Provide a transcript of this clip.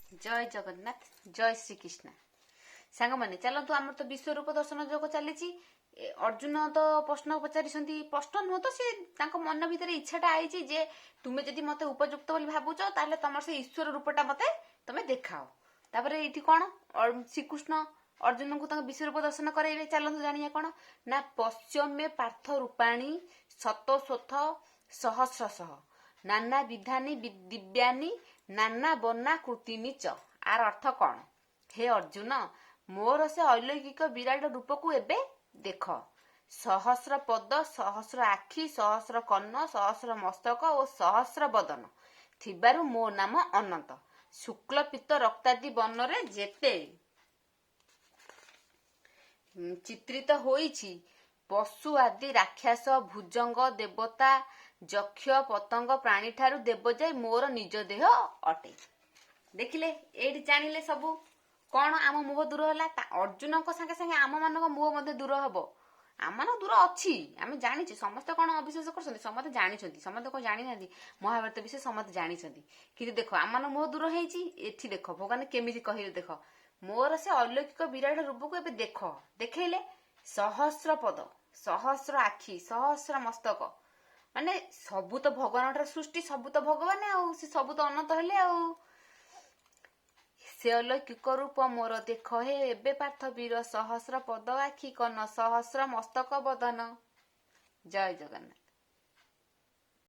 जय जगन्नाथ जय श्री कृष्ण सांग मैंने चलतु आम तो विश्व रूप दर्शन जोग चली अर्जुन तो प्रश्न पचारि प्रश्न नुह तो सी मन भितर इच्छाटा आई जे तुम्हें जदि मत उपयुक्त बोली भावुच ताले तुम से ईश्वर रूपटा मत तुम देखाओ तापर ये कौन श्रीकृष्ण अर्जुन को विश्व रूप दर्शन कराइबे चलतु जानिया कौन ना पश्चिमे पार्थ रूपाणी शत शोथ सहस्रशः नाना विधानी दिव्यानी नाना बन्ना कृतिनी च आर अर्थ कौन हे अर्जुन मोर से अलौकिक विराट रूप को एबे देख सहस्र पद सहस्र आखि सहस्र कर्ण सहस्र मस्तक और सहस्र बदन थिबारु मो नाम अनंत शुक्ल पीत रक्तादि वर्णरे जेते चित्रित होईछि पशु आदि राक्षस भुजंग देवता यक्ष पतंग प्राणी ठारू देव जाय मोर निज देह अटे देखिले एठी जानिले सबू कौन आम मुह दूर है अर्जुन संगे संगे आम मान मुह मध्य दूर हम आम दूर अच्छी आम जानी समस्त कौन अविश्वास कर समस्त जानी समस्त कौन जानी ना महाभारत विषय समस्त जानी कि देख आम मुह दूर होती देख भगवान केमी कहले देख मोर से अलौकिक विराट रूप को एबे देख देखले सहस्र पद सहस्र आखि सहस्र मस्तक माने सबू तो भगवान सृष्टि सबू तो भगवान आउ सबू तो अनंत हेले आउ से अलौकिक रूप मोर देख हे एबे पार्थ वीर सहस्र पद आखि कन सहस्र मस्तक बदन जय जगन्नाथ।